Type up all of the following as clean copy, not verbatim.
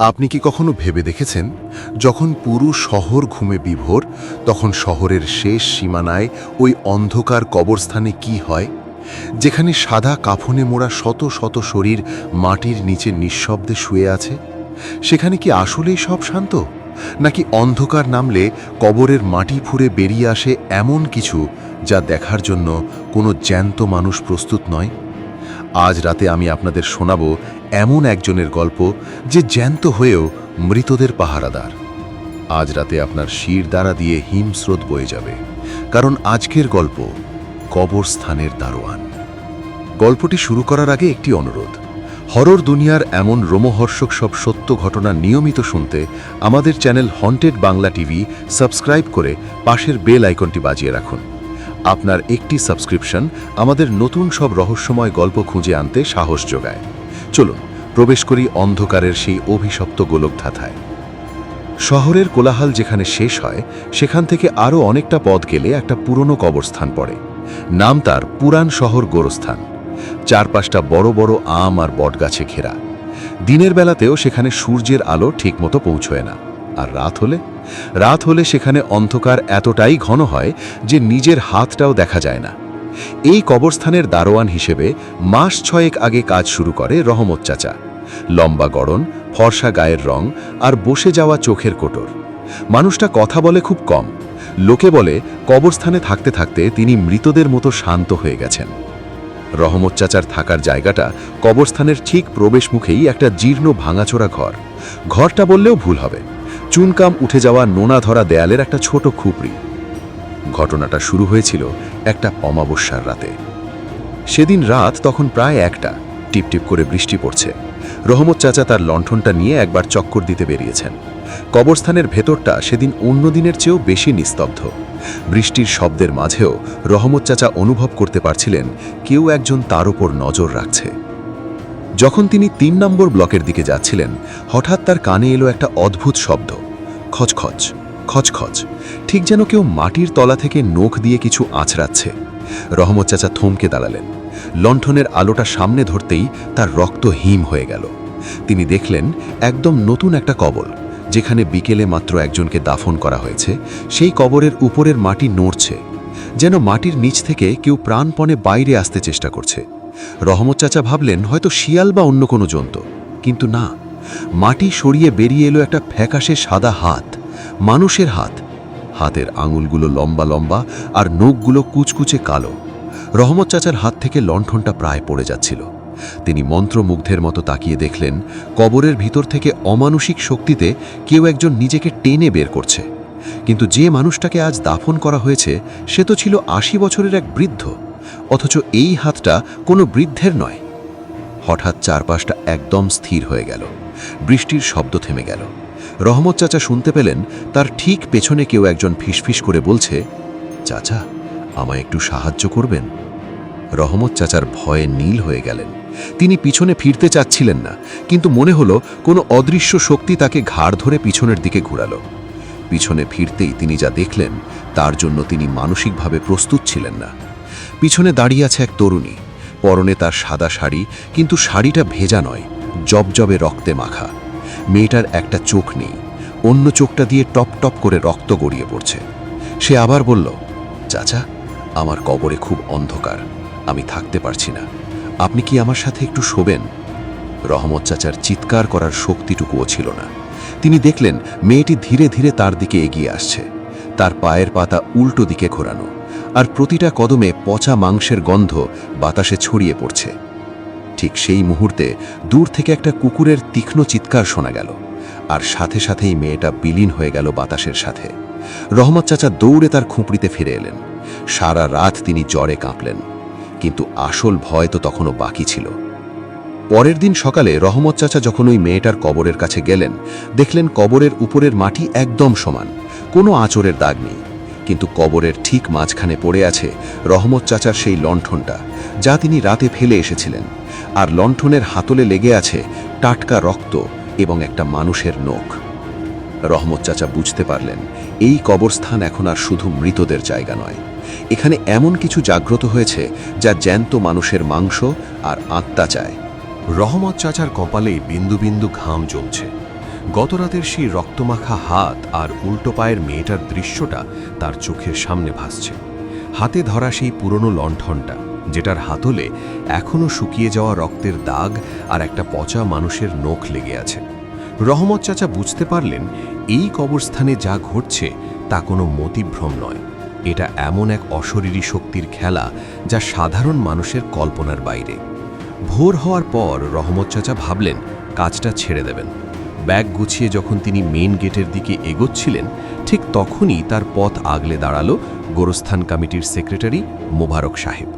আপনি কি কখনো ভেবে দেখেছেন, যখন পুরো শহর ঘুমে বিভোর, তখন শহরের শেষ সীমানায় ওই অন্ধকার কবরস্থানে কি হয়, যেখানে সাদা কাফনে মোড়া শত শত শরীর মাটির নিচে নিঃশব্দে শুয়ে আছে? সেখানে কি আসলেই সব শান্ত, নাকি অন্ধকার নামলে কবরের মাটি ফুঁড়ে বেরিয়ে আসে এমন কিছু যা দেখার জন্য কোনো জ্যান্ত মানুষ প্রস্তুত নয়? আজ রাতে আমি আপনাদের শোনাব এমন একজনের গল্প, যে জ্যান্ত হয়েও মৃতদের পাহারাদার। আজ রাতে আপনার শির দ্বারা দিয়ে হিমস্রোত বয়ে যাবে, কারণ আজকের গল্প কবরস্থানের দারোয়ান। গল্পটি শুরু করার আগে একটি অনুরোধ: হরর দুনিয়ার এমন রোমহর্ষক সব সত্য ঘটনা নিয়মিত শুনতে আমাদের channel haunted Bangla TV subscribe করে পাশের বেল আইকনটি বাজিয়ে রাখুন। আপনার একটি সাবস্ক্রিপশন আমাদের নতুন সব রহস্যময় গল্প খুঁজে আনতে সাহস যোগায়। চলুন প্রবেশ করি অন্ধকারের সেই অভিশপ্ত গোলকধাঁধায়। শহরের কোলাহল যেখানে শেষ হয়, সেখান থেকে আরও অনেকটা পথ গেলে একটা পুরনো কবরস্থান পড়ে। নাম তার পুরান শহর গোরস্থান। চারপাশটা বড় বড় আম আর বটগাছে ঘেরা। দিনের বেলাতেও সেখানে সূর্যের আলো ঠিকমতো পৌঁছয় না। আর রাত হলে সেখানে অন্ধকার এতটাই ঘন হয় যে নিজের হাতটাও দেখা যায় না। এই কবরস্থানের দারোয়ান হিসেবে মাস 6 আগে কাজ শুরু করে রহমত চাচা। লম্বা গড়ন, ফর্সা গায়ের রং আর বসে যাওয়া চোখের কোটর। মানুষটা কথা বলে খুব কম। লোকে বলে কবরস্থানে থাকতে থাকতে তিনি মৃতদের মতো শান্ত হয়ে গেছেন। রহমত চাচার থাকার জায়গাটা কবরস্থানের ঠিক প্রবেশ মুখেই একটা জীর্ণ ভাঙাচোরা ঘর। ঘরটা বললেও ভুল হবে। চুনকাম উঠে যাওয়া নোনা ধরা দেয়ালের একটা ছোট খুপড়ি। ঘটনাটা শুরু হয়েছিল একটা অমাবস্যার রাতে। সেদিন রাত তখন প্রায় 1টা। টিপটিপ করে বৃষ্টি পড়ছে। রহমত চাচা তার লণ্ঠনটা নিয়ে একবার চক্কর দিতে বেরিয়েছেন। কবরস্থানের ভেতরটা সেদিন অন্য দিনের চেয়েও বেশি নিস্তব্ধ। বৃষ্টির শব্দের মাঝেও রহমত চাচা অনুভব করতে পারছিলেন কেউ একজন তার ওপর নজর রাখছে। যখন তিনি 3 নম্বর ব্লকের দিকে যাচ্ছিলেন, হঠাৎ তার কানে এলো একটা অদ্ভুত শব্দ। খচখচ খচখচ, ঠিক যেন কেউ মাটির তলা থেকে নখ দিয়ে কিছু আঁচড়াচ্ছে। রহমত চাচা থমকে দাঁড়ালেন। লণ্ঠনের আলোটা সামনে ধরতেই তার রক্ত হিম হয়ে গেল। তিনি দেখলেন একদম নতুন একটা কবর, যেখানে বিকেলে মাত্র একজনকে দাফন করা হয়েছে। সেই কবরের উপরের মাটি নড়ছে, যেন মাটির নিচ থেকে কেউ প্রাণপণে বাইরে আসতে চেষ্টা করছে। রহমত চাচা ভাবলেন হয়তো শিয়াল বা অন্য কোনো জন্তু, কিন্তু না। মাটি সরিয়ে বেরিয়ে এলো একটা ফ্যাকাশে সাদা হাত, মানুষের হাত। হাতের আঙুলগুলো লম্বা লম্বা আর নখগুলো কুচকুচে কালো। রহমত চাচার হাত থেকে লণ্ঠনটা প্রায় পড়ে যাচ্ছিল। তিনি মন্ত্রমুগ্ধের মতো তাকিয়ে দেখলেন কবরের ভিতর থেকে অমানুষিক শক্তিতে কেউ একজন নিজেকে টেনে বের করছে। কিন্তু যে মানুষটাকে আজ দাফন করা হয়েছে, সে তো ছিল 80 বছরের এক বৃদ্ধ, অথচ এই হাতটা কোনো বৃদ্ধের নয়। হঠাৎ চারপাশটা একদম স্থির হয়ে গেল। বৃষ্টির শব্দ থেমে গেল। রহমত চাচা শুনতে পেলেন তার ঠিক পেছনে কেউ একজন ফিসফিস করে বলছে, চাচা, আমায় একটু সাহায্য করবেন? রহমত চাচার ভয়ে নীল হয়ে গেলেন। তিনি পিছনে ফিরতে চাচ্ছিলেন না, কিন্তু মনে হলো কোনো অদৃশ্য শক্তি তাকে ঘাড় ধরে পিছনের দিকে ঘুরালো। পিছনে ফিরতেই তিনি যা দেখলেন, তার জন্য তিনি মানসিকভাবে প্রস্তুত ছিলেন না। পিছনে দাঁড়িয়ে আছে এক তরুণী। পরনে তার সাদা শাড়ি, কিন্তু শাড়িটা ভেজা নয়, জবজবে রক্তে মাখা। মেয়েটার একটা চোখ নেই, অন্য চোখটা দিয়ে টপ টপ করে রক্ত গড়িয়ে পড়ছে। সে আবার বলল, চাচা, আমার কবরে খুব অন্ধকার, আমি থাকতে পারছি না, আপনি কি আমার সাথে একটু শোবেন? রহমত চাচার চিৎকার করার শক্তিটুকুও ছিল না। তিনি দেখলেন মেয়েটি ধীরে ধীরে তার দিকে এগিয়ে আসছে। তার পায়ের পাতা উল্টো দিকে ঘোরানো, আর প্রতিটা কদমে পচা মাংসের গন্ধ বাতাসে ছড়িয়ে পড়ছে। ঠিক সেই মুহূর্তে দূর থেকে একটা কুকুরের তীক্ষ্ণ চিৎকার শোনা গেল, আর সাথে সাথেই মেয়েটা বিলীন হয়ে গেল বাতাসের সাথে। রহমত চাচা দৌড়ে তার খুঁপড়িতে ফিরে এলেন। সারা রাত তিনি জ্বরে কাঁপলেন, কিন্তু আসল ভয় তো তখনও বাকি ছিল। পরের দিন সকালে রহমত চাচা যখন ওই মেয়েটার কবরের কাছে গেলেন, দেখলেন কবরের উপরের মাটি একদম সমান, কোনো আঁচড়ের দাগ নেই। কিন্তু কবরের ঠিক মাঝখানে পড়ে আছে রহমত চাচার সেই লণ্ঠনটা, যা তিনি রাতে ফেলে এসেছিলেন। আর লণ্ঠনের হাতলে লেগে আছে টাটকা রক্ত এবং একটা মানুষের নখ। রহমত চাচা বুঝতে পারলেন এই কবরস্থান এখন আর শুধু মৃতদের জায়গা নয়। এখানে এমন কিছু জাগ্রত হয়েছে যা জ্যান্ত মানুষের মাংস আর আত্মা চায়। রহমত চাচার কপালে বিন্দু বিন্দু ঘাম জমছে। গতরাতের সেই রক্তমাখা হাত আর উল্টো পায়ের মেয়েটার দৃশ্যটা তার চোখের সামনে ভাসছে। হাতে ধরা সেই পুরনো লণ্ঠনটা, যেটার হাতলে এখনও শুকিয়ে যাওয়া রক্তের দাগ আর একটা পচা মানুষের নখ লেগে আছে। রহমত চাচা বুঝতে পারলেন এই কবরস্থানে যা ঘটছে তা কোনো মতিভ্রম নয়। এটা এমন এক অশরীরী শক্তির খেলা যা সাধারণ মানুষের কল্পনার বাইরে। ভোর হওয়ার পর রহমত চাচা ভাবলেন কাজটা ছেড়ে দেবেন। ব্যাগ গুছিয়ে যখন তিনি মেইন গেটের দিকে এগোচ্ছিলেন, ঠিক তখনই তার পথ আগলে দাঁড়ালো গোরস্থান কমিটির সেক্রেটারি মোবারক সাহেব।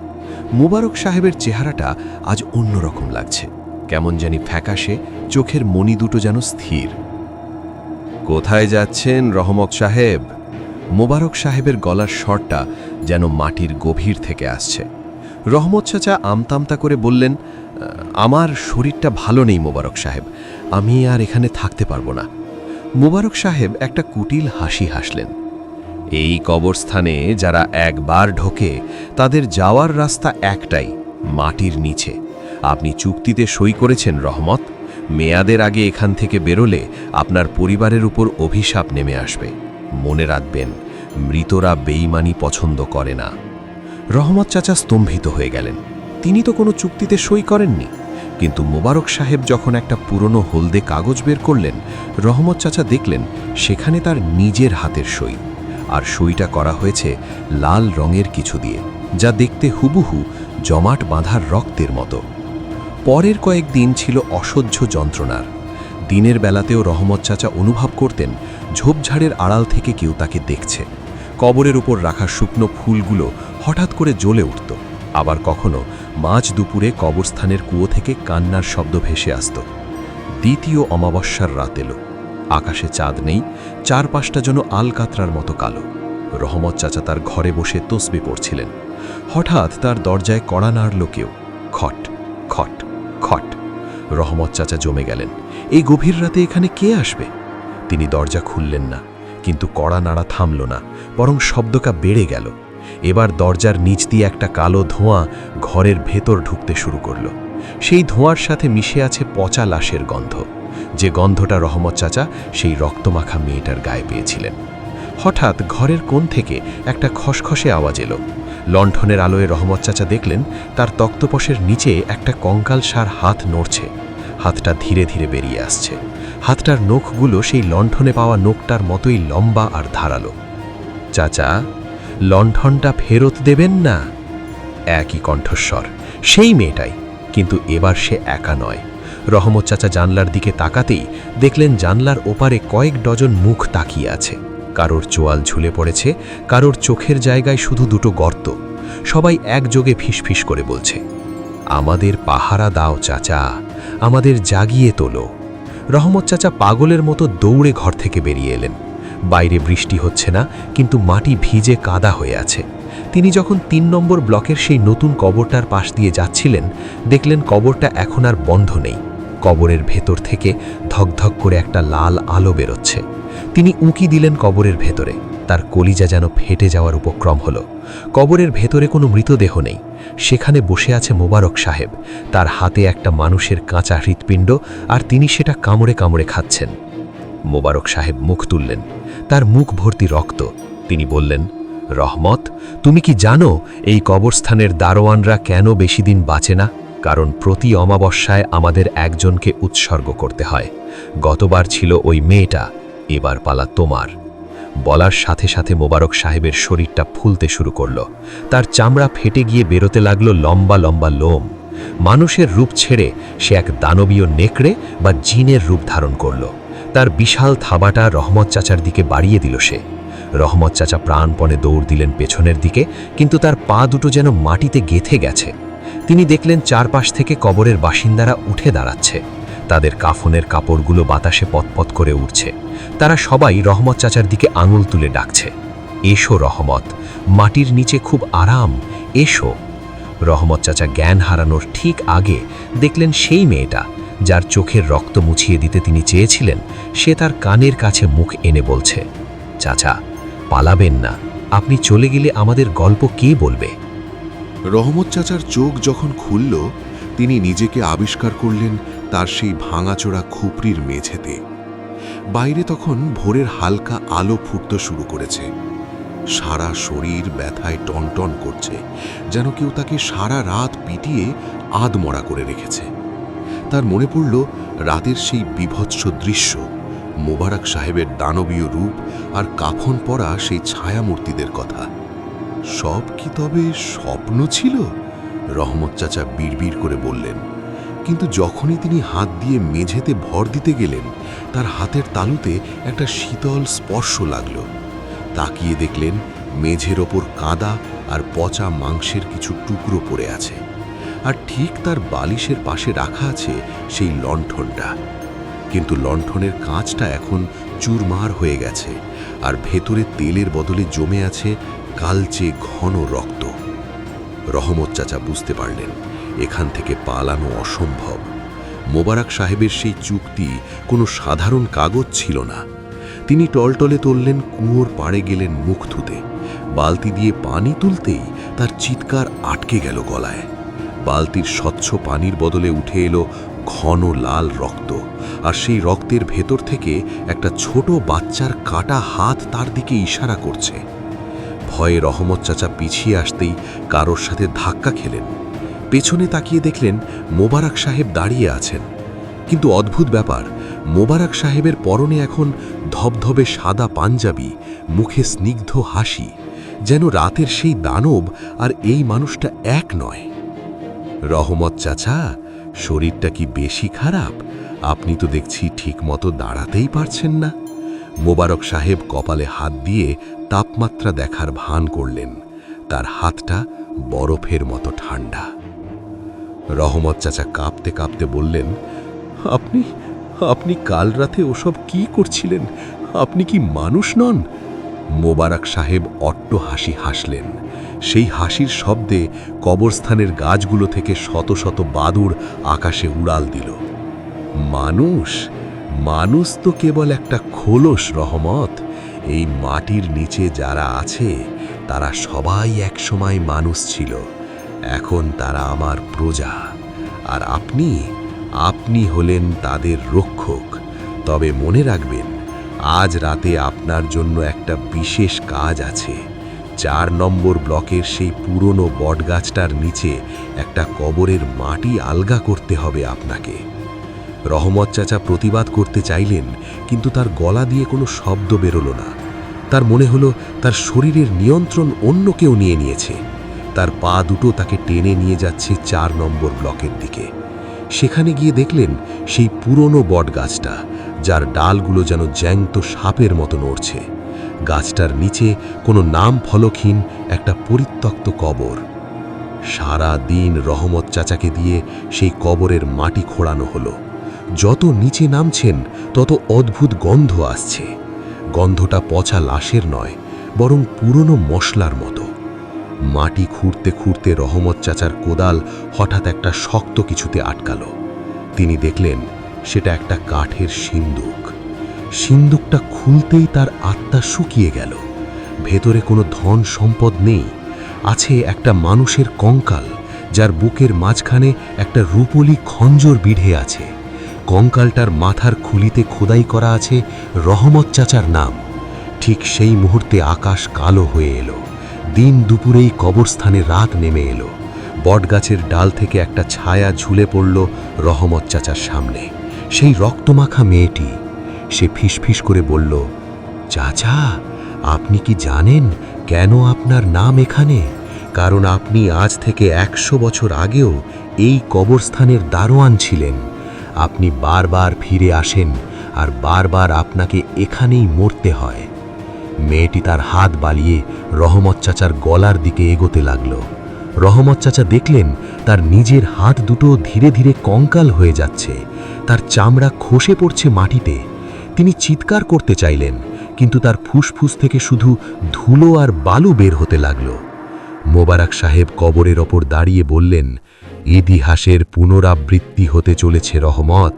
মোবারক সাহেবের চেহারাটা আজ অন্যরকম লাগছে, কেমন জানি ফ্যাকাশে, চোখের মণি দুটো যেন স্থির। কোথায় যাচ্ছেন রহমত সাহেব? মোবারক সাহেবের গলার স্বরটা যেন মাটির গভীর থেকে আসছে। রহমত চাচা আমতামতা করে বললেন, আমার শরীরটা ভালো নেই মোবারক সাহেব, আমি আর এখানে থাকতে পারবো না। মোবারক সাহেব একটা কুটিল হাসি হাসলেন। এই কবরস্থানে যারা একবার ঢোকে তাদের যাওয়ার রাস্তা একটাই, মাটির নিচে। আপনি চুক্তিতে সই করেছেন রহমত, মেয়াদের আগে এখান থেকে বেরোলে আপনার পরিবারের উপর অভিশাপ নেমে আসবে। মনে রাখবেন, মৃতরা বেইমানি পছন্দ করে না। রহমত চাচা স্তম্ভিত হয়ে গেলেন। তিনি তো কোনো চুক্তিতে সই করেননি। কিন্তু মোবারক সাহেব যখন একটা পুরনো হলদে কাগজ বের করলেন, রহমত চাচা দেখলেন সেখানে তার নিজের হাতের সই। আর সইটা করা হয়েছে লাল রঙের কিছু দিয়ে, যা দেখতে হুবহু জমাট বাঁধার রক্তের মতো। পরের কয়েকদিন ছিল অসহ্য যন্ত্রণার। দিনের বেলাতেও রহমত চাচা অনুভব করতেন ঝোপঝাড়ের আড়াল থেকে কেউ তাকে দেখছে। কবরের উপর রাখা শুকনো ফুলগুলো হঠাৎ করে জ্বলে উঠত। আবার কখনো মাঝ দুপুরে কবরস্থানের কুয়ো থেকে কান্নার শব্দ ভেসে আসত। দ্বিতীয় অমাবস্যার রাত এলো। আকাশে চাঁদ নেই, চারপাশটা যেন আলকাতরার মতো কালো। রহমত চাচা তার ঘরে বসে তসবিহ পড়ছিলেন। হঠাৎ তার দরজায় কড়া নাড়ল কেউ। খট খট খট। রহমত চাচা জমে গেলেন। এই গভীর রাতে এখানে কে আসবে? তিনি দরজা খুললেন না, কিন্তু কড়া নাড়া থামল না, বরং শব্দটা বেড়ে গেল। এবার দরজার নিচ দিয়ে একটা কালো ধোঁয়া ঘরের ভেতর ঢুকতে শুরু করল। সেই ধোঁয়ার সাথে মিশে আছে পচা লাশের গন্ধ, যে গন্ধটা রহমত চাচা সেই রক্তমাখা মেয়েটার গায়ে পেয়েছিলেন। হঠাৎ ঘরের কোণ থেকে একটা খসখসে আওয়াজ এলো। লণ্ঠনের আলোয় রহমত চাচা দেখলেন তার তক্তপোশের নিচে একটা কঙ্কালসার হাত নড়ছে। হাতটা ধীরে ধীরে বেরিয়ে আসছে। হাতটার নখগুলো সেই লণ্ঠনে পাওয়া নখটার মতোই লম্বা আর ধারালো। চাচা, লণ্ঠনটা ফেরত দেবেন না? একই কণ্ঠস্বর, সেই মেয়েটাই, কিন্তু এবার সে একা নয়। রহমত চাচা জানলার দিকে তাকাতেই দেখলেন জানলার ওপারে কয়েক ডজন মুখ তাকিয়ে আছে। কারোর চোয়াল ঝুলে পড়েছে, কারোর চোখের জায়গায় শুধু দুটো গর্ত। সবাই একযোগে ফিসফিস করে বলছে, আমাদের পাহারা দাও চাচা, আমাদের জাগিয়ে তোলো। রহমত চাচা পাগলের মতো দৌড়ে ঘর থেকে বেরিয়ে এলেন। বাইরে বৃষ্টি হচ্ছে না, কিন্তু মাটি ভিজে কাদা হয়ে আছে। তিনি যখন ৩ নম্বর ব্লকের সেই নতুন কবরটার পাশ দিয়ে যাচ্ছিলেন, দেখলেন কবরটা এখন আর বন্ধ নেই। কবরের ভেতর থেকে ধকধক করে একটা লাল আলো বেরোচ্ছে। তিনি উঁকি দিলেন কবরের ভেতরে। তার কলিজা যেন ফেটে যাওয়ার উপক্রম হলো। কবরের ভেতরে কোনো মৃতদেহ নেই। সেখানে বসে আছে মোবারক সাহেব। তার হাতে একটা মানুষের কাঁচা হৃৎপিণ্ড, আর তিনি সেটা কামড়ে কামড়ে খাচ্ছেন। মোবারক সাহেব মুখ তুললেন। তার মুখ ভর্তি রক্ত। তিনি বললেন, রহমত, তুমি কি জানো এই কবরস্থানের দারোয়ানরা কেন বেশি দিন বাঁচে না? কারণ প্রতি অমাবস্যায় আমাদের একজনকে উৎসর্গ করতে হয়। গতবার ছিল ওই মেয়েটা, এবার পালা তোমার। বলার সাথে সাথে মোবারক সাহেবের শরীরটা ফুলতে শুরু করল। তার চামড়া ফেটে গিয়ে বেরোতে লাগলো লম্বা লম্বা লোম। মানুষের রূপ ছেড়ে সে এক দানবীয় নেকড়ে বা জিনের রূপ ধারণ করল। তার বিশাল থাবাটা রহমত চাচার দিকে বাড়িয়ে দিল সে। রহমত চাচা প্রাণপণে দৌড় দিলেন পেছনের দিকে, কিন্তু তার পা দুটো যেন মাটিতে গেঁথে গেছে। তিনি দেখলেন চারপাশ থেকে কবরের বাসিন্দারা উঠে দাঁড়াচ্ছে। তাদের কাফনের কাপড়গুলো বাতাসে পতপত করে উঠছে। তারা সবাই রহমত চাচার দিকে আঙুল তুলে ডাকছে, এসো রহমত, মাটির নিচে খুব আরাম, এসো। রহমত চাচা জ্ঞান হারানোর ঠিক আগে দেখলেন সেই মেয়েটা, যার চোখের রক্ত মুছিয়ে দিতে তিনি চেয়েছিলেন, সে তার কানের কাছে মুখ এনে বলছে, চাচা, পালাবেন না, আপনি চলে গেলে আমাদের গল্প কে বলবে? রহমত চাচার চোখ যখন খুলল, তিনি নিজেকে আবিষ্কার করলেন তার সেই ভাঙাচোরা খুপরির মেঝেতে। বাইরে তখন ভোরের হালকা আলো ফুটতে শুরু করেছে। সারা শরীর ব্যথায় টনটন করছে, যেন কেউ তাকে সারা রাত পিটিয়ে আধমরা করে রেখেছে। তার মনে পড়ল রাতের সেই বীভৎস দৃশ্য, মোবারক সাহেবের দানবীয় রূপ আর কাফন পরা সেই ছায়ামূর্তিদের কথা। সব কি তবে স্বপ্ন ছিল? রহমত চাচা বিড়বিড় করে বললেন। কিন্তু যখনই তিনি হাত দিয়ে মেঝেতে ভর দিতে গেলেন, তার হাতের তালুতে একটা শীতল স্পর্শ লাগল। তাকিয়ে দেখলেন মেঝের ওপর কাদা আর পচা মাংসের কিছু টুকরো পড়ে আছে, আর ঠিক তার বালিশের পাশে রাখা আছে সেই লণ্ঠনটা। কিন্তু লণ্ঠনের কাঁচটা এখন চুরমার হয়ে গেছে, আর ভেতরে তেলের বদলে জমে আছে কালচে ঘন রক্ত। রহমত চাচা বুঝতে পারলেন এখান থেকে পালানো অসম্ভব। মোবারক সাহেবের সেই চুক্তি কোনো সাধারণ কাগজ ছিল না। তিনি টলটলে তুললেন, কুয়োর পাড়ে গেলেন মুখ ধুতে। বালতি দিয়ে পানি তুলতেই তার চিৎকার আটকে গেল গলায়। বালতির স্বচ্ছ পানির বদলে উঠে এলো ঘন লাল রক্ত, আর সেই রক্তের ভেতর থেকে একটা ছোট বাচ্চার কাটা হাত তার দিকে ইশারা করছে। ভয়ে রহমত চাচা পিছিয়ে আসতেই কারোর সাথে ধাক্কা খেলেন। পেছনে তাকিয়ে দেখলেন মোবারক সাহেব দাঁড়িয়ে আছেন। কিন্তু অদ্ভুত ব্যাপার, মোবারক সাহেবের পরনে এখন ধবধবে সাদা পাঞ্জাবি, মুখে স্নিগ্ধ হাসি, যেন রাতের সেই দানব আর এই মানুষটা এক নয়। রহমত চাচা, শরীরটা কি বেশি খারাপ? আপনি তো দেখছি ঠিকমতো দাঁড়াতেই পারছেন না। মোবারক সাহেব কপালে হাত দিয়ে তাপমাত্রা দেখার ভান করলেন। তার হাতটা বরফের মতো ঠান্ডা। রহমত চাচা কাঁপতে কাঁপতে বললেন, আপনি আপনি কাল রাতে ওসব কি করছিলেন? আপনি কি মানুষ নন? মোবারক সাহেব অট্ট হাসি হাসলেন। সেই হাসির শব্দে কবরস্থানের গাছগুলো থেকে শত শত বাদুড় আকাশে উড়াল দিল। মানুষ? মানুষ তো কেবল একটা খোলস রহমত। এই মাটির নিচে যারা আছে তারা সবাই একসময় মানুষ ছিল। এখন তারা আমার প্রজা, আর আপনি হলেন তাদের রক্ষক। তবে মনে রাখবেন, আজ রাতে আপনার জন্য একটা বিশেষ কাজ আছে। 4 নম্বর ব্লকের সেই পুরনো বটগাছটার নিচে একটা কবরের মাটি আলগা করতে হবে আপনাকে। রহমত চাচা প্রতিবাদ করতে চাইলেন, কিন্তু তার গলা দিয়ে কোনো শব্দ বেরোল না। তার মনে হলো তার শরীরের নিয়ন্ত্রণ অন্য কেউ নিয়ে নিয়েছে। তার পা দুটো তাকে টেনে নিয়ে যাচ্ছে 4 নম্বর ব্লকের দিকে। সেখানে গিয়ে দেখলেন সেই পুরনো বটগাছটা, যার ডালগুলো যেন জ্যান্ত সাপের মতো নড়ছে। গাছটার নিচে কোনো নাম ফলকহীন একটা পরিত্যক্ত কবর। সারা দিন রহমত চাচাকে দিয়ে সেই কবরের মাটি খোঁড়ানো হলো। যত নিচে নামছেন তত অদ্ভুত গন্ধ আসছে। গন্ধটা পচা লাশের নয়, বরং পুরনো মশলার মতো। মাটি খুঁড়তে খুঁড়তে রহমত চাচার কোদাল হঠাৎ একটা শক্ত কিছুতে আটকালো। তিনি দেখলেন সেটা একটা কাঠের সিন্দুক। সিন্দুকটা খুলতেই তার আত্মা শুকিয়ে গেল। ভেতরে কোনো ধন সম্পদ নেই, আছে একটা মানুষের কঙ্কাল, যার বুকের মাঝখানে একটা রূপলি খঞ্জর বিঁধে আছে। কঙ্কালটার মাথার খুলিতে খোদাই করা আছে রহমত চাচার নাম। ঠিক সেই মুহূর্তে আকাশ কালো হয়ে এলো। দিন দুপুরেই কবরস্থানে রাত নেমে এলো। বটগাছের ডাল থেকে একটা ছায়া ঝুলে পড়ল রহমত চাচার সামনে। সেই রক্তমাখা মেয়েটি। সে ফিসফিস করে বলল, চাচা, আপনি কি জানেন কেন আপনার নাম এখানে? কারণ আপনি আজ থেকে 100 বছর আগেও এই কবরস্থানের দারোয়ান ছিলেন। আপনি বারবার ফিরে আসেন, আর বারবার আপনাকে এখানেই মরতে হয়। মেয়েটি তার হাত বালিয়ে রহমত চাচার গলার দিকে এগোতে লাগল। রহমত চাচা দেখলেন তার নিজের হাত দুটো ধীরে ধীরে কঙ্কাল হয়ে যাচ্ছে। তার চামড়া খসে পড়ছে মাটিতে। তিনি চিৎকার করতে চাইলেন, কিন্তু তার ফুসফুস থেকে শুধু ধুলো আর বালু বের হতে লাগল। মোবারক সাহেব কবরের ওপর দাঁড়িয়ে বললেন, ইতিহাসের পুনরাবৃত্তি হতে চলেছে রহমত।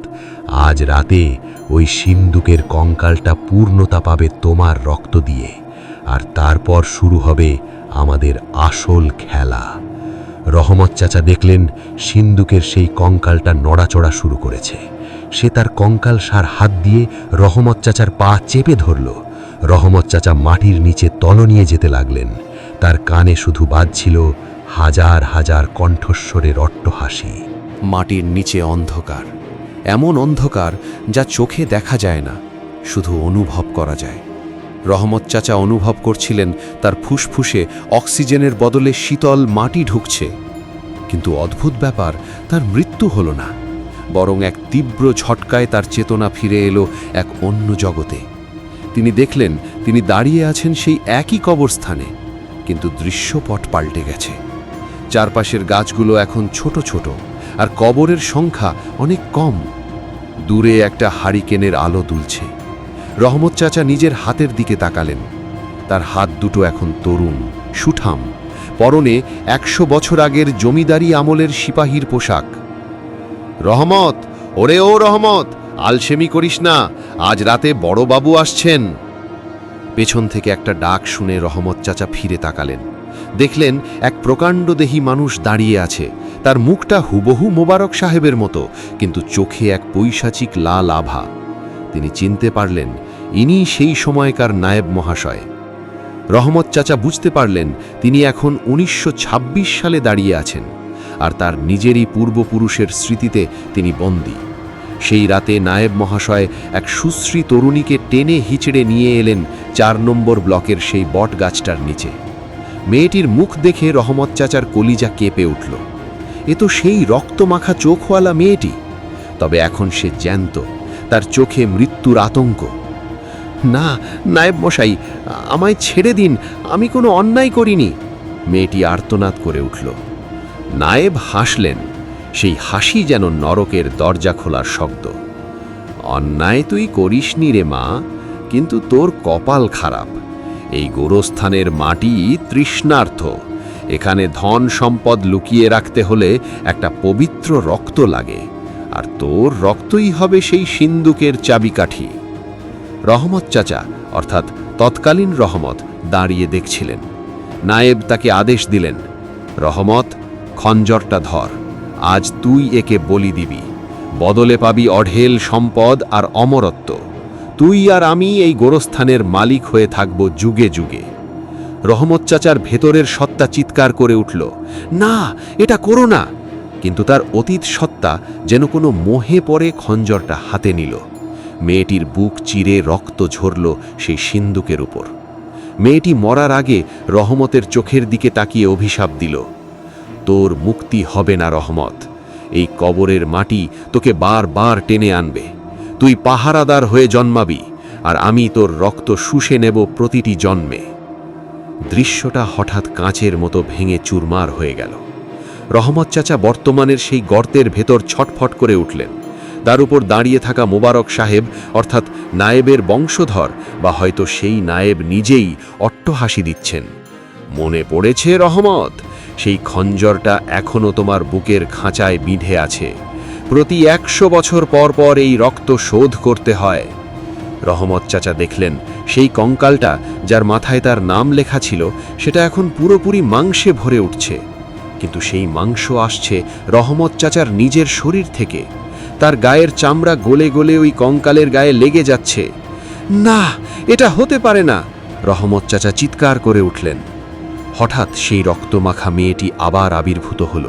আজ রাতে ওই সিন্দুকের কঙ্কালটা পূর্ণতা পাবে তোমার রক্ত দিয়ে, আর তারপর শুরু হবে আমাদের আসল খেলা। রহমত চাচা দেখলেন সিন্দুকের সেই কঙ্কালটা নড়াচড়া শুরু করেছে। সে তার কঙ্কালসার হাত দিয়ে রহমত চাচার পা চেপে ধরল। রহমত চাচা মাটির নিচে তলনিয়ে যেতে লাগলেন। তার কানে শুধু বাজছিল হাজার হাজার কণ্ঠস্বরের অট্টহাসি। মাটির নিচে অন্ধকার, এমন অন্ধকার যা চোখে দেখা যায় না, শুধু অনুভব করা যায়। রহমত চাচা অনুভব করছিলেন তার ফুসফুসে অক্সিজেনের বদলে শীতল মাটি ঢুকছে। কিন্তু অদ্ভুত ব্যাপার, তার মৃত্যু হলো না, বরং এক তীব্র ঝটকায় তার চেতনা ফিরে এলো এক অন্য জগতে। তিনি দেখলেন তিনি দাঁড়িয়ে আছেন সেই একই কবরস্থানে, কিন্তু দৃশ্যপট পাল্টে গেছে। চারপাশের গাছগুলো এখন ছোট ছোট, আর কবরের সংখ্যা অনেক কম। দূরে একটা হারিকেনের আলো দুলছে। রহমত চাচা নিজের হাতের দিকে তাকালেন। তার হাত দুটো এখন তরুণ, সুঠাম, পরনে 100 বছর আগের জমিদারি আমলের সিপাহীর পোশাক। রহমত, ওরে ও রহমত, আলসেমি করিস না, আজ রাতে বড়বাবু আসছেন। পেছন থেকে একটা ডাক শুনে রহমত চাচা ফিরে তাকালেন। দেখলেন এক প্রকাণ্ডদেহী মানুষ দাঁড়িয়ে আছে। তার মুখটা হুবহু মোবারক সাহেবের মতো, কিন্তু চোখে এক পৈশাচিক লাল আভা। তিনি চিনতে পারলেন ইনি সেই সময়কার নায়েব মহাশয়। রহমত চাচা বুঝতে পারলেন তিনি এখন 1926 সালে দাঁড়িয়ে আছেন, আর তার নিজেরই পূর্বপুরুষের স্মৃতিতে তিনি বন্দী। সেই রাতে নায়েব মহাশয় এক সুশ্রী তরুণীকে টেনে হিচড়ে নিয়ে এলেন 4 নম্বর ব্লকের সেই বট গাছটার নিচে। মেয়েটির মুখ দেখে রহমত চাচার কলিজা কেঁপে উঠল। এ তো সেই রক্তমাখা চোখওয়ালা মেয়েটি, তবে এখন সে জ্যান্ত, তার চোখে মৃত্যুর আতঙ্ক। না, নায়েব মশাই, আমায় ছেড়ে দিন, আমি কোনো অন্যায় করিনি। মেয়েটি আর্তনাদ করে উঠল। নায়েব হাসলেন, সেই হাসি যেন নরকের দরজা খোলার শব্দ। অন্যায় তুই করিসনি রে মা, কিন্তু তোর কপাল খারাপ। এই গোরস্থানের মাটি তৃষ্ণার্থ। এখানে ধন সম্পদ লুকিয়ে রাখতে হলে একটা পবিত্র রক্ত লাগে, আর তোর রক্তই হবে সেই সিন্দুকের চাবিকাঠি। রহমত চাচা, অর্থাৎ তৎকালীন রহমত, দাঁড়িয়ে দেখছিলেন। নায়েব তাকে আদেশ দিলেন, রহমত, খঞ্জরটা ধর, আজ তুই একে বলি দিবি, বদলে পাবি অঢেল সম্পদ আর অমরত্ব। তুই আর আমি এই গোরস্থানের মালিক হয়ে থাকব যুগে যুগে। রহমত চাচার ভেতরের সত্তা চিৎকার করে উঠল, না, এটা করো না। কিন্তু তার অতীত সত্তা যেন কোনো মোহে পড়ে খঞ্জরটা হাতে নিল। মেয়েটির বুক চিরে রক্ত ঝরল সেই সিন্দুকের উপর। মেয়েটি মরার আগে রহমতের চোখের দিকে তাকিয়ে অভিশাপ দিল, তোর মুক্তি হবে না রহমত, এই কবরের মাটি তোকে বারবার টেনে আনবে। তুই পাহারাদার হয়ে জন্মাবি, আর আমি তোর রক্ত শুষে নেব প্রতিটি জন্মে। দৃশ্যটা হঠাৎ কাঁচের মতো ভেঙে চুরমার হয়ে গেল। রহমত চাচা বর্তমানের সেই গর্তের ভেতর ছটফট করে উঠলেন। তার উপর দাঁড়িয়ে থাকা মোবারক সাহেব, অর্থাৎ নায়েবের বংশধর, বা হয়তো সেই নায়েব নিজেই অট্টহাসি দিচ্ছেন। মনে পড়েছে রহমত, সেই খঞ্জরটা এখনও তোমার বুকের খাঁচায় বিঁধে আছে। প্রতি 100 বছর পর পর এই রক্ত শোধ করতে হয়। রহমত চাচা দেখলেন সেই কঙ্কালটা, যার মাথায় তার নাম লেখা ছিল, সেটা এখন পুরোপুরি মাংসে ভরে উঠছে। কিন্তু সেই মাংস আসছে রহমত চাচার নিজের শরীর থেকে। তার গায়ের চামড়া গলে গলে ওই কঙ্কালের গায়ে লেগে যাচ্ছে। না, এটা হতে পারে না, রহমত চাচা চিৎকার করে উঠলেন। হঠাৎ সেই রক্তমাখা মেয়েটি আবার আবির্ভূত হল,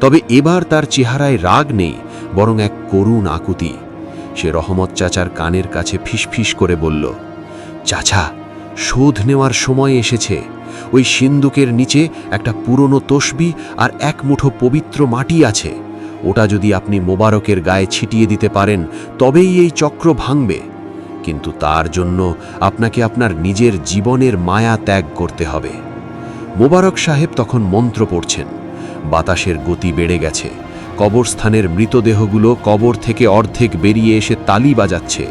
তবে এবার তার চেহারায় রাগ নেই, বরং এক করুণ আকুতি। সে রহমত চাচার কানের কাছে ফিসফিস করে বলল, চাচা, শোধ নেওয়ার সময় এসেছে। ওই সিন্দুকের নিচে একটা পুরনো তসবি আর এক মুঠো পবিত্র মাটি আছে। ওটা যদি আপনি মোবারকের গায়ে ছিটিয়ে দিতে পারেন, তবেই এই চক্র ভাঙবে। কিন্তু তার জন্য আপনাকে আপনার নিজের জীবনের মায়া ত্যাগ করতে হবে। মোবারক সাহেব তখন মন্ত্র পড়ছেন। বাতাসের গতি বেড়ে গেছে। কবরস্থানের মৃতদেহগুলো কবর থেকে অর্ধেক বেরিয়ে এসে তালি বাজাচ্ছে।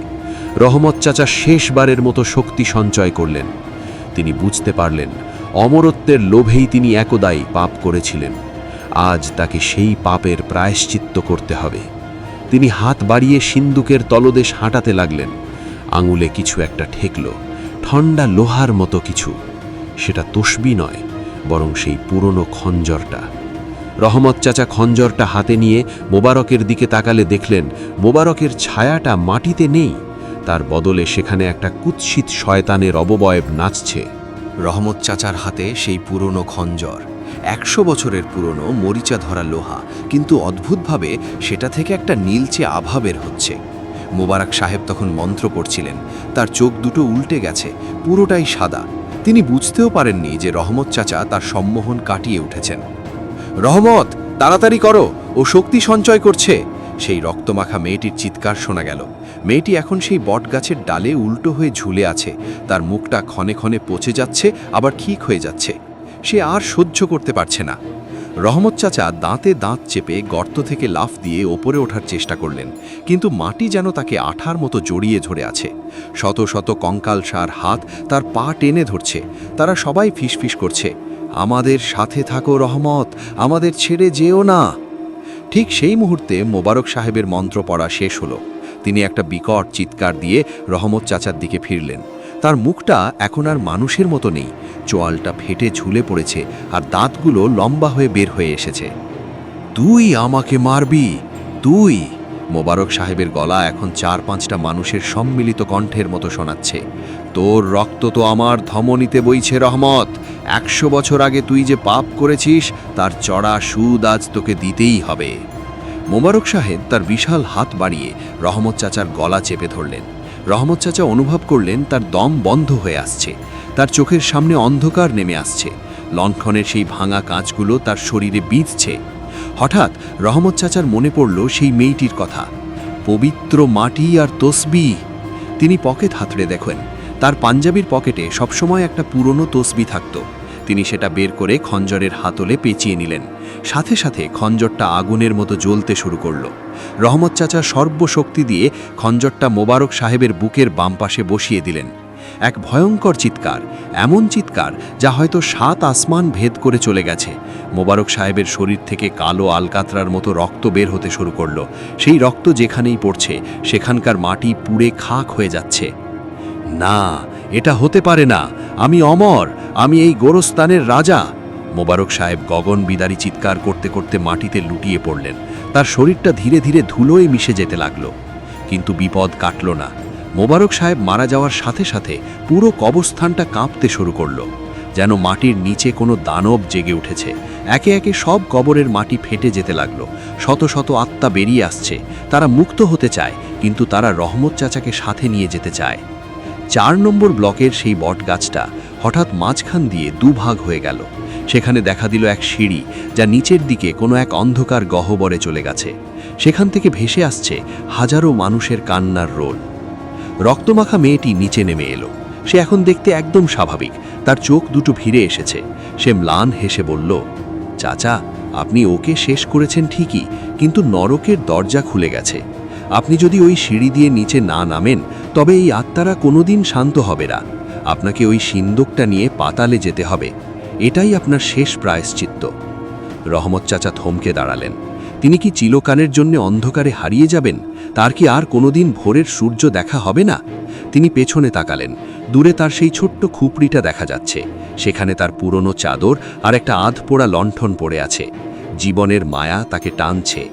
রহমত চাচা শেষবারের মতো শক্তি সঞ্চয় করলেন। তিনি বুঝতে পারলেন অমরত্বের লোভেই তিনি একদাই পাপ করেছিলেন। আজ তাকে সেই পাপের প্রায়শ্চিত্ত করতে হবে। তিনি হাত বাড়িয়ে সিন্দুকের তলদেশ হাঁটাতে লাগলেন। আঙুলে কিছু একটা ঠেকল, ঠান্ডা লোহার মতো কিছু। সেটা তসবি নয়, বরং সেই পুরনো খঞ্জরটা। রহমত চাচা খঞ্জরটা হাতে নিয়ে মোবারকের দিকে তাকালে দেখলেন মোবারকের ছায়াটা মাটিতে নেই, তার বদলে সেখানে একটা কুৎসিত শয়তানের অবয়ব নাচছে। রহমত চাচার হাতে সেই পুরনো খঞ্জর, 100 বছরের পুরনো মরিচা ধরা লোহা, কিন্তু অদ্ভুতভাবে সেটা থেকে একটা নীলচে আভা বের হচ্ছে। মোবারক সাহেব তখন মন্ত্র পড়ছিলেন, তার চোখ দুটো উল্টে গেছে, পুরোটাই সাদা। তিনি বুঝতেও পারেননি যে রহমত চাচা তার সম্মোহন কাটিয়ে উঠেছেন। রহমত, তাড়াতাড়ি করো, ও শক্তি সঞ্চয় করছে। সেই রক্তমাখা মেয়েটির চিৎকার শোনা গেল। মেয়েটি এখন সেই বটগাছের ডালে উল্টো হয়ে ঝুলে আছে, তার মুখটা ক্ষণে ক্ষণে পচে যাচ্ছে, আবার ঠিক হয়ে যাচ্ছে। সে আর সহ্য করতে পারছে না। রহমত চাচা দাঁতে দাঁত চেপে গর্ত থেকে লাফ দিয়ে ওপরে ওঠার চেষ্টা করলেন, কিন্তু মাটি যেন তাকে আঠার মতো জড়িয়ে ধরে আছে। শত শত কঙ্কালসার হাত তার পা টেনে ধরছে। তারা সবাই ফিসফিস করছে, আমাদের সাথে থাকো রহমত, আমাদের ছেড়ে যেও না। ঠিক সেই মুহূর্তে মোবারক সাহেবের মন্ত্র পড়া শেষ হলো। তিনি একটা বিকট চিৎকার দিয়ে রহমত চাচার দিকে ফিরলেন। তার মুখটা এখন আর মানুষের মতো নেই, চোয়ালটা ফেটে ঝুলে পড়েছে আর দাঁতগুলো লম্বা হয়ে বের হয়ে এসেছে। তুই আমাকে মারবি, তুই? মোবারক সাহেবের গলা এখন 4-5টা মানুষের সম্মিলিত কণ্ঠের মতো শোনাচ্ছে। তোর রক্ত তো আমার ধমনীতে বইছে রহমত। 100 বছর আগে তুই যে পাপ করেছিস তার চড়া সুদ আজ তোকে দিতেই হবে। মোবারক সাহেব তার বিশাল হাত বাড়িয়ে রহমত চাচার গলা চেপে ধরলেন। রহমত চাচা অনুভব করলেন তার দম বন্ধ হয়ে আসছে, তার চোখের সামনে অন্ধকার নেমে আসছে, লণ্ঠনের সেই ভাঙা কাঁচগুলো তার শরীরে বিঁধছে। হঠাৎ রহমত চাচার মনে পড়ল সেই মেয়েটির কথা, পবিত্র মাটি আর তসবিহ। তিনি পকেট হাতড়ে দেখেন, তার পাঞ্জাবির পকেটে সবসময় একটা পুরনো তসবিহ থাকত। তিনি সেটা বের করে খঞ্জরের হাতলে পেঁচিয়ে নিলেন। সাথে সাথে খঞ্জরটা আগুনের মতো জ্বলতে শুরু করল। রহমত চাচা সর্বশক্তি দিয়ে খঞ্জরটা মোবারক সাহেবের বুকের বাম পাশে বসিয়ে দিলেন। এক ভয়ঙ্কর চিৎকার, এমন চিৎকার যা হয়তো 7 আসমান ভেদ করে চলে গেছে। মোবারক সাহেবের শরীর থেকে কালো আলকাতরার মতো রক্ত বের হতে শুরু করল। সেই রক্ত যেখানেই পড়ছে সেখানকার মাটি পুড়ে খাক হয়ে যাচ্ছে। না, এটা হতে পারে না, আমি অমর, আমি এই গোরস্তানের রাজা। মোবারক সাহেব গগন বিদারী চিৎকার করতে করতে মাটিতে লুটিয়ে পড়লেন। তার শরীরটা ধীরে ধীরে ধুলোয় মিশে যেতে লাগলো। কিন্তু বিপদ কাটল না। মোবারক সাহেব মারা যাওয়ার সাথে সাথে পুরো কবরস্থানটা কাঁপতে শুরু করল, যেন মাটির নিচে কোনো দানব জেগে উঠেছে। একে একে সব কবরের মাটি ফেটে যেতে লাগলো। শত শত আত্মা বেরিয়ে আসছে। তারা মুক্ত হতে চায়, কিন্তু তারা রহমত চাচাকে সাথে নিয়ে যেতে চায়। 4 নম্বর ব্লকের সেই বট গাছটা হঠাৎ মাঝখান দিয়ে দুভাগ হয়ে গেল। সেখানে দেখা দিল এক সিঁড়ি, যা নিচের দিকে কোনো এক অন্ধকার গহ্বরে চলে গেছে। সেখান থেকে ভেসে আসছে হাজারো মানুষের কান্নার রোল। রক্তমাখা মেয়েটি নিচে নেমে এলো। সে এখন দেখতে একদম স্বাভাবিক, তার চোখ দুটো ভিড়ে এসেছে। সে ম্লান হেসে বলল, চাচা, আপনি ওকে শেষ করেছেন ঠিকই, কিন্তু নরকের দরজা খুলে গেছে। আপনি যদি ওই সিঁড়ি দিয়ে নিচে না নামেন তবে এই আত্মারা কোনোদিন শান্ত হবে না। আপনাকে ওই সিন্দুকটা নিয়ে পাতালে যেতে হবে। এটাই আপনার শেষ প্রায়শ্চিত্ত। রহমত চাচা থমকে দাঁড়ালেন। তিনি কি চিরকালের জন্য অন্ধকারে হারিয়ে যাবেন? তার কি আর কোনোদিন ভোরের সূর্য দেখা হবে না? তিনি পেছনে তাকালেন। দূরে তার সেই ছোট্ট খুপড়িটা দেখা যাচ্ছে। সেখানে তার পুরনো চাদর আর একটা আধপোড়া লণ্ঠন পড়ে আছে। জীবনের মায়া তাকে টানছে,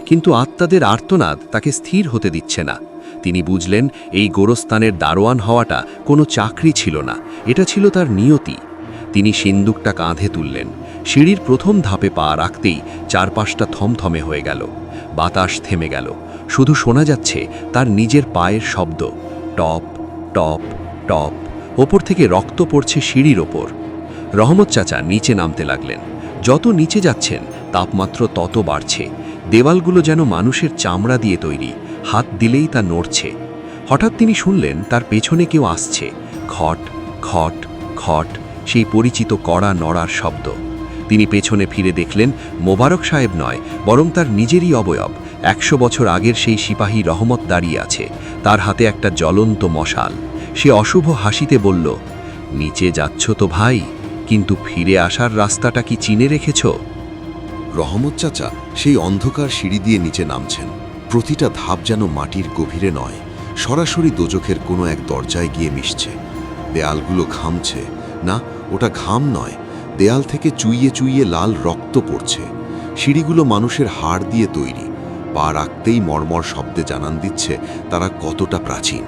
কিন্তু আত্মাদের আর্তনাদ তাকে স্থির হতে দিচ্ছে না। তিনি বুঝলেন এই গোরস্থানের দারোয়ান হওয়াটা কোনো চাকরি ছিল না, এটা ছিল তার নিয়তি। তিনি সিন্দুকটা কাঁধে তুললেন। সিঁড়ির প্রথম ধাপে পা রাখতেই চারপাশটা থমথমে হয়ে গেল। বাতাস থেমে গেল। শুধু শোনা যাচ্ছে তার নিজের পায়ের শব্দ, টপ টপ টপ। ওপর থেকে রক্ত পড়ছে সিঁড়ির ওপর। রহমত চাচা নিচে নামতে লাগলেন। যত নিচে যাচ্ছেন তাপমাত্রা তত বাড়ছে। দেওয়ালগুলো যেন মানুষের চামড়া দিয়ে তৈরি, হাত দিলেই তা নড়ছে। হঠাৎ তিনি শুনলেন তার পেছনে কেউ আসছে। খট খট খট, সেই পরিচিত কড়া নড়ার শব্দ। তিনি পেছনে ফিরে দেখলেন মোবারক সাহেব নয়, বরং তার নিজেরই অবয়ব। 100 বছর আগের সেই সিপাহী রহমত দাঁড়িয়ে আছে, তার হাতে একটা জ্বলন্ত মশাল। সে অশুভ হাসিতে বলল, নিচে যাচ্ছ তো ভাই, কিন্তু ফিরে আসার রাস্তাটা কি চিনে রেখেছ? রহমত চাচা সেই অন্ধকার সিঁড়ি দিয়ে নিচে নামছেন। প্রতিটা ধাপ যেন মাটির গভীরে নয়, সরাসরি দোজখের কোনো এক দরজায় গিয়ে মিশছে। দেয়ালগুলো ঘামছে। না, ওটা ঘাম নয়, দেয়াল থেকে চুইয়ে চুইয়ে লাল রক্ত পড়ছে। সিঁড়িগুলো মানুষের হাড় দিয়ে তৈরি, পা রাখতেই মর্মর শব্দে জানান দিচ্ছে তারা কতটা প্রাচীন।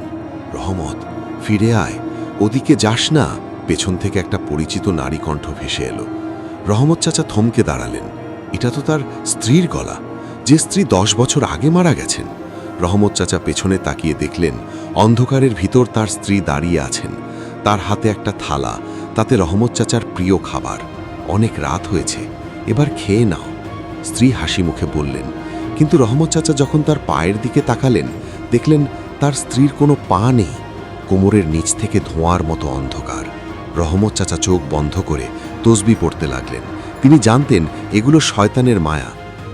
রহমত, ফিরে আয়, ওদিকে যাস না। পেছন থেকে একটা পরিচিত নারী কণ্ঠ ভেসে এলো। রহমত চাচা থমকে দাঁড়ালেন। এটা তো তার স্ত্রীর গলা, যে স্ত্রী 10 বছর আগে মারা গেছেন। রহমত চাচা পেছনে তাকিয়ে দেখলেন অন্ধকারের ভিতর তার স্ত্রী দাঁড়িয়ে আছেন। তার হাতে একটা থালা, তাতে রহমত চাচার প্রিয় খাবার। অনেক রাত হয়েছে, এবার খেয়ে নাও, স্ত্রী হাসি মুখে বললেন। কিন্তু রহমত চাচা যখন তার পায়ের দিকে তাকালেন, দেখলেন তার স্ত্রীর কোনো পা নেই। কোমরের নিচ থেকে ধোঁয়ার মতো অন্ধকার। রহমত চাচা চোখ বন্ধ করে তসবি পড়তে লাগলেন। তিনি জানতেন এগুলো শয়তানের মায়া।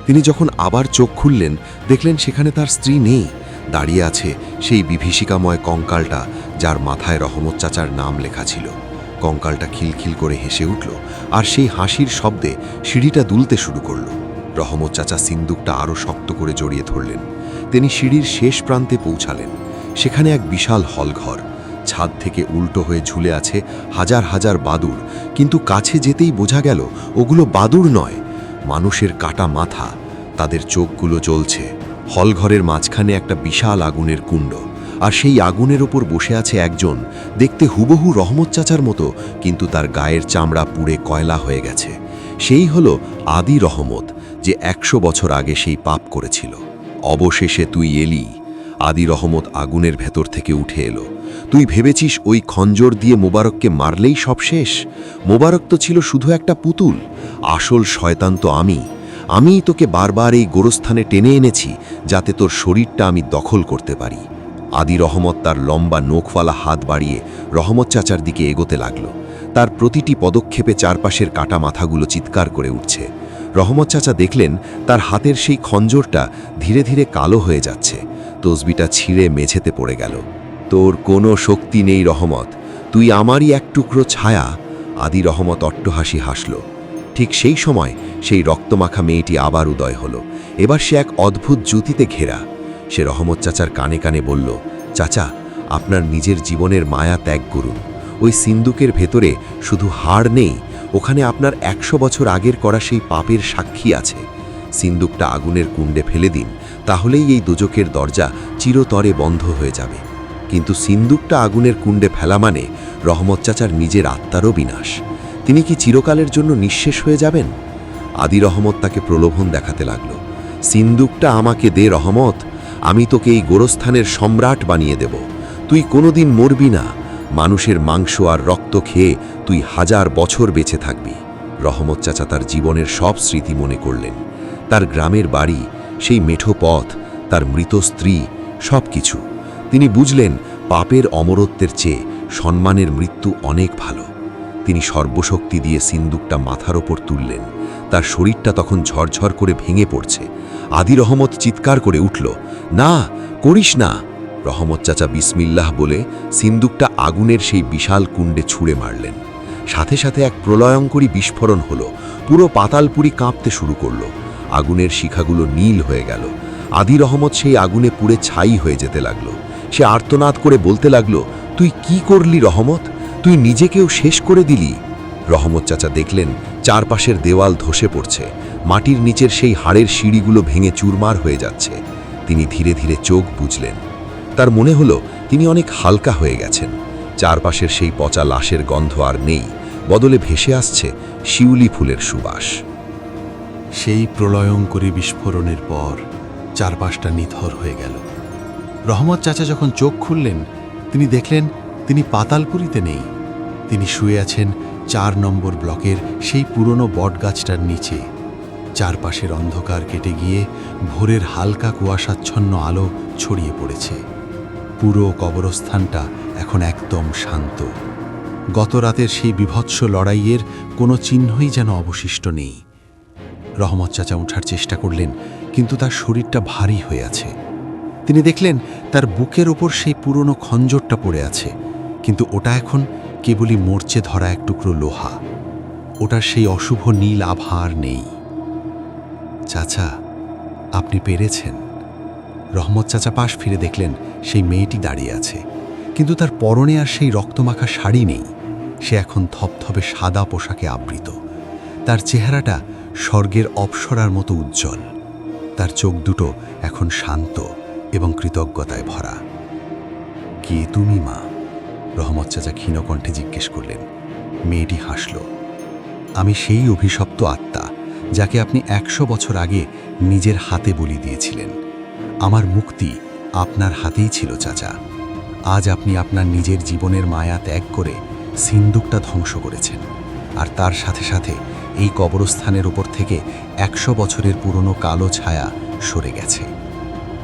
তিনি যখন আবার চোখ খুললেন, দেখলেন সেখানে তার স্ত্রী নেই। দাঁড়িয়ে আছে সেই বিভীষিকাময় কঙ্কালটা, যার মাথায় রহমত চাচার নাম লেখা ছিল। কঙ্কালটা খিলখিল করে হেসে উঠল, আর সেই হাসির শব্দে সিঁড়িটা দুলতে শুরু করল। রহমত চাচা সিন্দুকটা আরও শক্ত করে জড়িয়ে ধরলেন। তিনি সিঁড়ির শেষ প্রান্তে পৌঁছালেন। সেখানে এক বিশাল হলঘর। ছাদ থেকে উল্টো হয়ে ঝুলে আছে হাজার হাজার বাদুড়, কিন্তু কাছে যেতেই বোঝা গেল ওগুলো বাদুড় নয়, মানুষের কাটা মাথা। তাদের চোখগুলো জ্বলছে। হলঘরের মাঝখানে একটা বিশাল আগুনের কুণ্ড, আর সেই আগুনের ওপর বসে আছে একজন, দেখতে হুবহু রহমত চাচার মতো, কিন্তু তার গায়ের চামড়া পুড়ে কয়লা হয়ে গেছে। সেই হলো আদি রহমত, যে 100 বছর আগে সেই পাপ করেছিল। অবশেষে তুই এলি। আদি রহমত আগুনের ভেতর থেকে উঠে এলো। তুই ভেবেছিস ওই খঞ্জর দিয়ে মোবারককে মারলেই সব শেষ? মোবারক তো ছিল শুধু একটা পুতুল। আসল শয়তান তো আমিই তোকে বারবার এই গোরস্থানে টেনে এনেছি, যাতে তোর শরীরটা আমি দখল করতে পারি। আদি রহমত তার লম্বা নখওয়ালা হাত বাড়িয়ে রহমত চাচার দিকে এগোতে লাগল। তার প্রতিটি পদক্ষেপে চারপাশের কাটা মাথাগুলো চিৎকার করে উঠছে। রহমত চাচা দেখলেন তার হাতের সেই খঞ্জরটা ধীরে ধীরে কালো হয়ে যাচ্ছে। তসবিটা ছিঁড়ে মেঝেতে পড়ে গেল। তোর কোনো শক্তি নেই রহমত, তুই আমারই এক টুকরো ছায়া। আদি রহমত অট্টহাসি হাসল। ঠিক সেই সময় সেই রক্তমাখা মেয়েটি আবার উদয় হলো। এবার সে এক অদ্ভুত জ্যোতিতে ঘেরা। সে রহমত চাচার কানে কানে বলল, চাচা, আপনার নিজের জীবনের মায়া ত্যাগ করুন। ওই সিন্দুকের ভেতরে শুধু হাড় নেই, ওখানে আপনার 100 বছর আগের করা সেই পাপের সাক্ষী আছে। সিন্দুকটা আগুনের কুণ্ডে ফেলে দিন, তাহলেই এই দোজকের দরজা চিরতরে বন্ধ হয়ে যাবে। কিন্তু সিন্দুকটা আগুনের কুণ্ডে ফেলা মানে রহমত চাচার নিজের আত্মারও বিনাশ। তিনি কি চিরকালের জন্য নিঃশেষ হয়ে যাবেন? আদি রহমত তাকে প্রলোভন দেখাতে লাগল। সিন্দুকটা আমাকে দে রহমত, আমি তোকে এই গোরস্থানের সম্রাট বানিয়ে দেব। তুই কোনোদিন মরবি না, মানুষের মাংস আর রক্ত খেয়ে তুই 1000 বছর বেঁচে থাকবি। রহমত চাচা তার জীবনের সব স্মৃতি মনে করলেন। তার গ্রামের বাড়ি, সেই মেঠো পথ, তার মৃত স্ত্রী, সব কিছু। তিনি বুঝলেন পাপের অমরত্বের চেয়ে সম্মানের মৃত্যু অনেক ভালো। তিনি সর্বশক্তি দিয়ে সিন্দুকটা মাথার ওপর তুললেন। তার শরীরটা তখন ঝরঝর করে ভেঙে পড়ছে। আদি রহমত চিৎকার করে উঠল, না, করিস না। রহমত চাচা বিসমিল্লাহ বলে সিন্দুকটা আগুনের সেই বিশাল কুণ্ডে ছুঁড়ে মারলেন। সাথে সাথে এক প্রলয়ঙ্করী বিস্ফোরণ হলো। পুরো পাতালপুরি কাঁপতে শুরু করল। আগুনের শিখাগুলো নীল হয়ে গেল। আদি রহমত সেই আগুনে পুড়ে ছাই হয়ে যেতে লাগল। সে আর্তনাদ করে বলতে লাগল, তুই কি করলি রহমত? তুই নিজেকেও শেষ করে দিলি। রহমত চাচা দেখলেন চারপাশের দেওয়াল ধসে পড়ছে। মাটির নিচের সেই হাড়ের সিঁড়িগুলো ভেঙে চুরমার হয়ে যাচ্ছে। তিনি ধীরে ধীরে চোখ বুঝলেন। তার মনে হলো তিনি অনেক হালকা হয়ে গেছেন। চারপাশের সেই পচা লাশের গন্ধ আর নেই, বদলে ভেসে আসছে শিউলি ফুলের সুবাস। সেই প্রলয়ঙ্করী বিস্ফোরণের পর চারপাশটা নিথর হয়ে গেল। রহমত চাচা যখন চোখ খুললেন, তিনি দেখলেন তিনি পাতালপুরীতে নেই। তিনি শুয়ে আছেন 4 নম্বর ব্লকের সেই পুরনো বটগাছটার নিচে। চারপাশের অন্ধকার কেটে গিয়ে ভোরের হালকা কুয়াশাচ্ছন্ন আলো ছড়িয়ে পড়েছে। পুরো কবরস্থানটা এখন একদম শান্ত। গত রাতের সেই বীভৎস লড়াইয়ের কোনো চিহ্নই যেন অবশিষ্ট নেই। রহমত চাচা ওঠার চেষ্টা করলেন, কিন্তু তার শরীরটা ভারী হয়ে আছে। তিনি দেখলেন তার বুকের ওপর সেই পুরনো খঞ্জরটা পড়ে আছে, কিন্তু ওটা এখন কেবলই মরচে ধরা এক টুকরো লোহা। ওটার সেই অশুভ নীল আভা আর নেই। চাচা, আপনি পেরেছেন। রহমত চাচা পাশ ফিরে দেখলেন সেই মেয়েটি দাঁড়িয়ে আছে, কিন্তু তার পরনে আর সেই রক্তমাখা শাড়ি নেই। সে এখন থপথপে সাদা পোশাকে আবৃত। তার চেহারাটা স্বর্গের অপ্সরার মতো উজ্জ্বল। তার চোখ দুটো এখন শান্ত এবং কৃতজ্ঞতায় ভরা। কে তুমি মা? রহমত চাচা ক্ষীণ কণ্ঠে জিজ্ঞেস করলেন। মেয়েটি হাসল। আমি সেই অভিশপ্ত আত্মা যাকে আপনি 100 বছর আগে নিজের হাতে বলি দিয়েছিলেন। আমার মুক্তি আপনার হাতেই ছিল চাচা। আজ আপনি আপনার নিজের জীবনের মায়া ত্যাগ করে সিন্দুকটা ধ্বংস করেছেন, আর তার সাথে সাথে এই কবরস্থানের উপর থেকে 100 বছরের পুরনো কালো ছায়া সরে গেছে।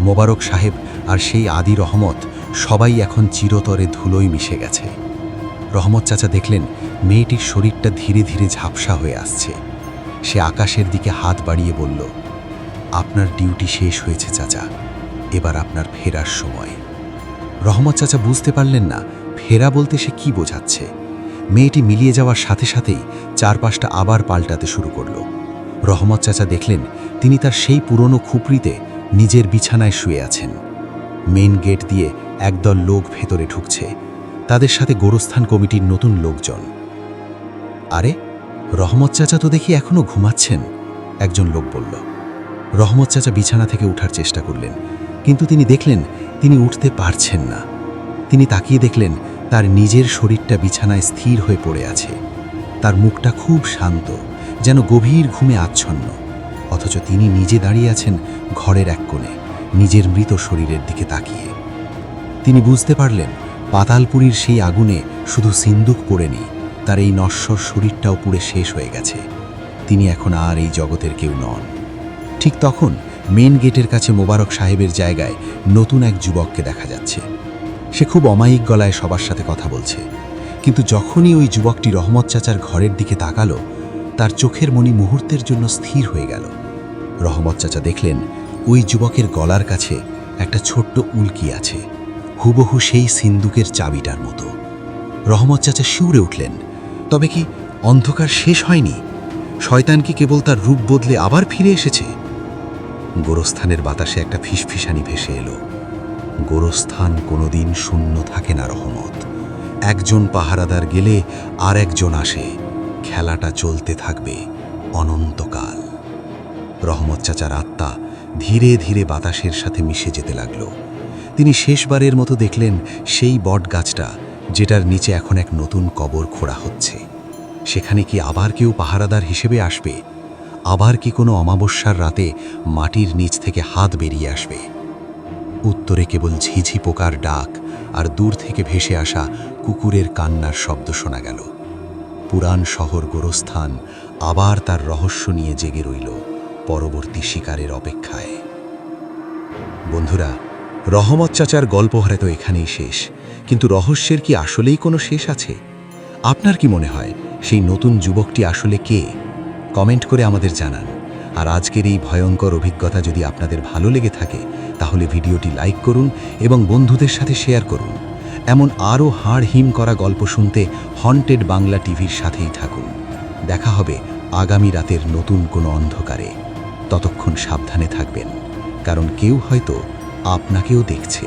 মোবারক সাহেব আর সেই আদি রহমত সবাই এখন চিরতরে ধুলোয় মিশে গেছে। রহমত চাচা দেখলেন মেয়েটির শরীরটা ধীরে ধীরে ঝাপসা হয়ে আসছে। সে আকাশের দিকে হাত বাড়িয়ে বলল, আপনার ডিউটি শেষ হয়েছে চাচা, এবার আপনার ফেরার সময়। রহমত চাচা বুঝতে পারলেন না ফেরা বলতে সে কি বোঝাচ্ছে। মেয়েটি মিলিয়ে যাওয়ার সাথে সাথেই চারপাশটা আবার পাল্টাতে শুরু করল। রহমত চাচা দেখলেন তিনি তার সেই পুরনো খুপড়িতে নিজের বিছানায় শুয়ে আছেন। মেইন গেট দিয়ে একদল লোক ভেতরে ঢুকছে, তাদের সাথে গোরস্থান কমিটির নতুন লোকজন। আরে, রহমত চাচা তো দেখি এখনো ঘুমাচ্ছেন, একজন লোক বলল। রহমত চাচা বিছানা থেকে ওঠার চেষ্টা করলেন, কিন্তু তিনি দেখলেন তিনি উঠতে পারছেন না। তিনি তাকিয়ে দেখলেন তার নিজের শরীরটা বিছানায় স্থির হয়ে পড়ে আছে। তার মুখটা খুব শান্ত, যেন গভীর ঘুমে আচ্ছন্ন, অথচ তিনি নিজে দাঁড়িয়ে আছেন ঘরের এক কোণে, নিজের মৃত শরীরের দিকে তাকিয়ে। তিনি বুঝতে পারলেন পাতালপুরীর সেই আগুনে শুধু সিন্দুক পোড়েনি, তার এই নশ্বর শরীরটাও পুড়ে শেষ হয়ে গেছে। তিনি এখন আর এই জগতের কেউ নন। ঠিক তখন মেন গেটের কাছে মোবারক সাহেবের জায়গায় নতুন এক যুবককে দেখা যাচ্ছে। সে খুব অমায়িক গলায় সবার সাথে কথা বলছে, কিন্তু যখনই ওই যুবকটি রহমত চাচার ঘরের দিকে তাকালো, তার চোখের মণি মুহূর্তের জন্য স্থির হয়ে গেল। রহমত চাচা দেখলেন ওই যুবকের গলার কাছে একটা ছোট্ট উল্কি আছে, হুবহু সেই সিন্দুকের চাবিটার মতো। রহমত চাচা শিউরে উঠলেন। তবে কি অন্ধকার শেষ হয়নি? শয়তান কি কেবল তার রূপ বদলে আবার ফিরে এসেছে? গোরস্থানের বাতাসে একটা ফিসফিসানি ভেসে এলো। গোরস্থান কোনোদিন শূন্য থাকে না রহমত। একজন পাহারাদার গেলে আর একজন আসে, খেলাটা চলতে থাকবে অনন্তকাল। রহমত চাচার আত্মা ধীরে ধীরে বাতাসের সাথে মিশে যেতে লাগল। তিনি শেষবারের মতো দেখলেন সেই বট গাছটা, যেটার নিচে এখন এক নতুন কবর খোঁড়া হচ্ছে। সেখানে কি আবার কেউ পাহারাদার হিসেবে আসবে? আবার কি কোনো অমাবস্যার রাতে মাটির নিচ থেকে হাত বেরিয়ে আসবে? উত্তরে কেবল ঝিঝি পোকার ডাক আর দূর থেকে ভেসে আসা কুকুরের কান্নার শব্দ শোনা গেল। পুরান শহর গোরস্থান আবার তার রহস্য নিয়ে জেগে রইল পরবর্তী শিকারের অপেক্ষায়। বন্ধুরা, রহমত চাচার গল্প হয়তো এখানেই শেষ, কিন্তু রহস্যের কি আসলেই কোনো শেষ আছে? আপনার কি মনে হয় সেই নতুন যুবকটি আসলে কে? কমেন্ট করে আমাদের জানান। আর আজকের এই ভয়ঙ্কর অভিজ্ঞতা যদি আপনাদের ভালো লেগে থাকে, তাহলে ভিডিওটি লাইক করুন এবং বন্ধুদের সাথে শেয়ার করুন। এমন আরও হাড় হিম করা গল্প শুনতে হন্টেড বাংলা টিভির সাথেই থাকুন। দেখা হবে আগামী রাতের নতুন কোনো অন্ধকারে। ততক্ষণ সাবধানে থাকবেন, কারণ কেউ হয়তো আপনাকেও দেখছে।